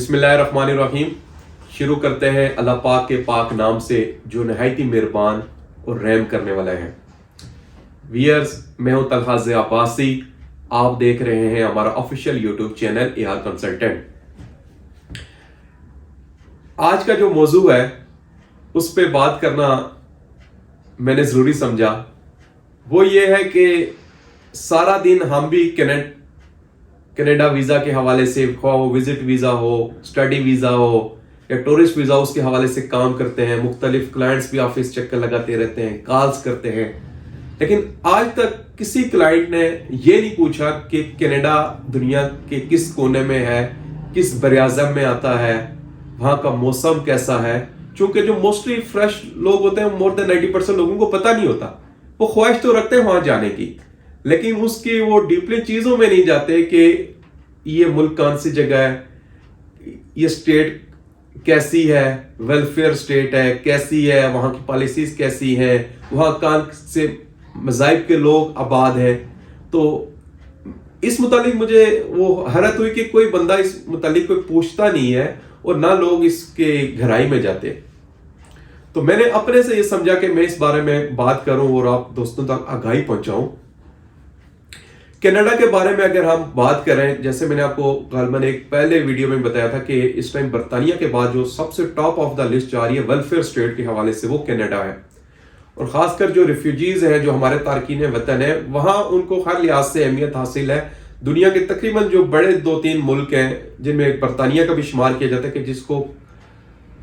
بسم اللہ الرحمن الرحیم. شروع کرتے ہیں اللہ پاک کے پاک نام سے جو نہایت ہی مہربان اور رحم کرنے والا ہے. ویئرز، میں ہوں طلحہ ضیاء عباسی. آپ دیکھ رہے ہیں ہمارا official YouTube channel AR consultant. آج کا جو موضوع ہے اس پہ بات کرنا میں نے ضروری سمجھا. وہ یہ ہے کہ سارا دن ہم بھی کینیڈا ویزا کے حوالے سے، خواہ وہ وزٹ ویزا ہو، اسٹڈی ویزا ہو یا ٹورسٹ ویزا، اس کے حوالے سے کام کرتے ہیں. مختلف کلائنٹس بھی آفس چکر لگاتے رہتے ہیں، کالز کرتے ہیں. لیکن آج تک کسی کلائنٹ نے یہ نہیں پوچھا کہ کینیڈا دنیا کے کس کونے میں ہے، کس براعظم میں آتا ہے، وہاں کا موسم کیسا ہے. چونکہ جو موسٹلی فریش لوگ ہوتے ہیں، مور دین 90% لوگوں کو پتہ نہیں ہوتا. وہ خواہش تو رکھتے ہیں وہاں جانے کی، لیکن اس کی وہ ڈیپلی چیزوں میں نہیں جاتے کہ یہ ملک کون سی جگہ ہے، یہ اسٹیٹ کیسی ہے، ویلفیئر اسٹیٹ ہے کیسی ہے، وہاں کی پالیسیز کیسی ہیں، وہاں کون سے مذاہب کے لوگ آباد ہیں. تو اس متعلق مجھے وہ حیرت ہوئی کہ کوئی بندہ اس متعلق کوئی پوچھتا نہیں ہے اور نہ لوگ اس کے گہرائی میں جاتے. تو میں نے اپنے سے یہ سمجھا کہ میں اس بارے میں بات کروں اور آپ دوستوں تک آگاہی پہنچاؤں. کینیڈا کے بارے میں اگر ہم بات کریں، جیسے میں نے آپ کو غالباً ایک پہلے ویڈیو میں بتایا تھا کہ اس ٹائم برطانیہ کے بعد جو سب سے ٹاپ آف دا لسٹ جا رہی ہے ویلفیئر اسٹیٹ کے حوالے سے، وہ کینیڈا ہے. اور خاص کر جو ریفیوجیز ہیں، جو ہمارے تارکین وطن ہیں، وہاں ان کو ہر لحاظ سے اہمیت حاصل ہے. دنیا کے تقریباً جو بڑے 2-3 ملک ہیں، جن میں برطانیہ کا بھی شمار کیا جاتا ہے کہ جس کو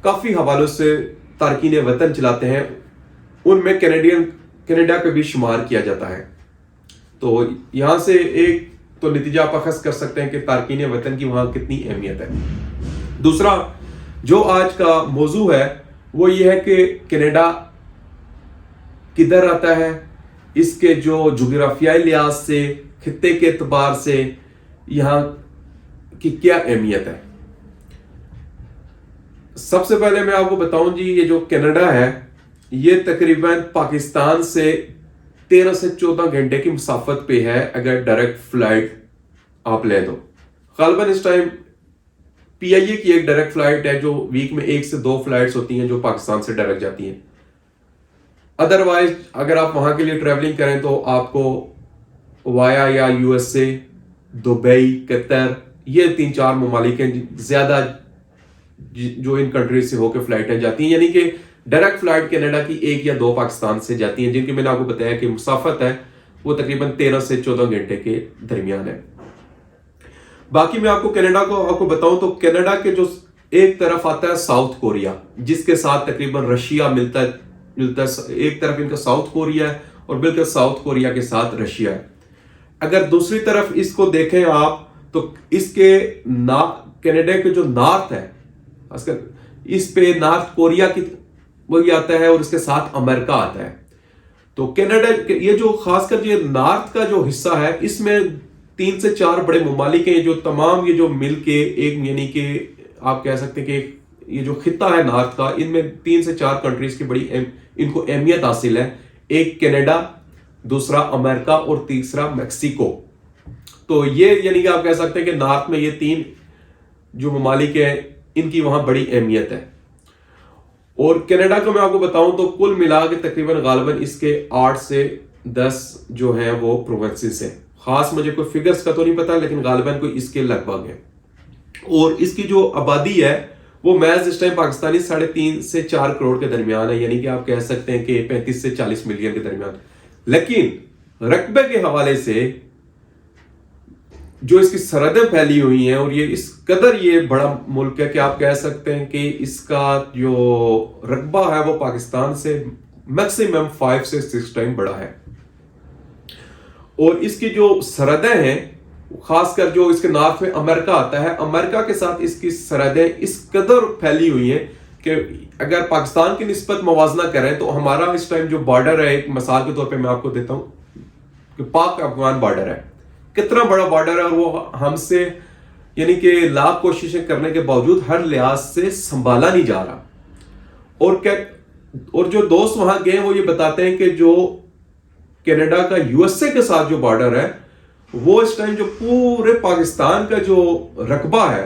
کافی حوالوں سے تارکین وطن چلاتے ہیں، ان میں کینیڈا کا بھی شمار کیا جاتا ہے. تو یہاں سے ایک تو نتیجہ آپ اخذ کر سکتے ہیں کہ تارکین وطن کی وہاں کتنی اہمیت ہے. دوسرا جو آج کا موضوع ہے وہ یہ ہے کہ کینیڈا کدھر آتا ہے، اس کے جو جغرافیائی لحاظ سے، خطے کے اعتبار سے یہاں کی کیا اہمیت ہے. سب سے پہلے میں آپ کو بتاؤں جی، یہ جو کینیڈا ہے یہ تقریباً پاکستان سے 13 سے 14 گھنٹے کی مسافت پہ ہے اگر ڈائریکٹ فلائٹ آپ لے دو. غالباً اس ٹائم PIA کی ایک ڈائریکٹ فلائٹ ہے جو ویک میں 1 سے 2 فلائٹس ہوتی ہیں جو پاکستان سے ڈائریکٹ جاتی ہیں. ادروائز اگر آپ وہاں کے لیے ٹریولنگ کریں تو آپ کو وایا یا USA، دبئی، قطر، یہ 3-4 ممالک ہیں زیادہ جو ان کنٹریز سے ہو کے فلائٹیں جاتی ہیں. یعنی کہ ڈائریکٹ فلائٹ کینیڈا کی 1 یا 2 پاکستان سے جاتی ہیں، جن کی میں نے آپ کو بتایا کہ مسافت ہے وہ تقریباً 13 سے 14 گھنٹے کے درمیان ہے. باقی میں آپ کو بتاؤں تو کینیڈا کے جو ایک طرف آتا ہے ساؤتھ کوریا، جس کے ساتھ تقریباً رشیا ملتا ہے. ایک طرف ان کا ساؤتھ کوریا ہے اور بالکل ساؤتھ کوریا کے ساتھ رشیا ہے. اگر دوسری طرف اس کو دیکھیں آپ تو اس کے کینیڈا کے جو نارتھ ہے، اس پہ نارتھ کوریا کی وہی آتا ہے اور اس کے ساتھ امریکہ آتا ہے. تو کینیڈا یہ جو خاص کر یہ نارتھ کا جو حصہ ہے، اس میں 3 سے 4 بڑے ممالک ہیں جو تمام یہ جو مل کے ایک، یعنی کہ آپ کہہ سکتے ہیں کہ یہ جو خطہ ہے نارتھ کا، ان میں 3 سے 4 کنٹریز کی بڑی ان کو اہمیت حاصل ہے. ایک کینیڈا، دوسرا امریکہ اور تیسرا میکسیکو. تو یہ یعنی کہ آپ کہہ سکتے ہیں کہ نارتھ میں یہ 3 جو ممالک ہیں ان کی وہاں بڑی اہمیت ہے. اور کینیڈا کو میں آپ کو بتاؤں تو کل ملا کے تقریباً غالباً اس کے 8 سے 10 جو ہیں وہ پروونسز ہیں. خاص مجھے کوئی فگرز کا تو نہیں پتا، لیکن غالباً کوئی اس کے لگ بھگ ہے. اور اس کی جو آبادی ہے وہ محض اس ٹائم پاکستانی 3.5 سے 4 کروڑ کے درمیان ہے. یعنی کہ آپ کہہ سکتے ہیں کہ 35 سے 40 ملین کے درمیان. لیکن رقبے کے حوالے سے جو اس کی سرحدیں پھیلی ہوئی ہیں اور یہ اس قدر یہ بڑا ملک ہے کہ آپ کہہ سکتے ہیں کہ اس کا جو رقبہ ہے وہ پاکستان سے میکسیمم 5 سے 6 ٹائم بڑا ہے. اور اس کی جو سرحدیں ہیں، خاص کر جو اس کے نارتھ میں امریکہ آتا ہے، امریکہ کے ساتھ اس کی سرحدیں اس قدر پھیلی ہوئی ہیں کہ اگر پاکستان کی نسبت موازنہ کریں تو ہمارا اس ٹائم جو بارڈر ہے، ایک مثال کے طور پہ میں آپ کو دیتا ہوں کہ پاک افغان بارڈر ہے. کتنا بڑا بارڈر ہے اور وہ ہم سے یعنی کہ لاکھ کوششیں کرنے کے باوجود ہر لحاظ سے سنبھالا نہیں جا رہا. اور جو دوست وہاں گئے وہ یہ بتاتے ہیں کہ جو کینیڈا کا USA کے ساتھ جو بارڈر ہے، وہ اس ٹائم جو پورے پاکستان کا جو رقبہ ہے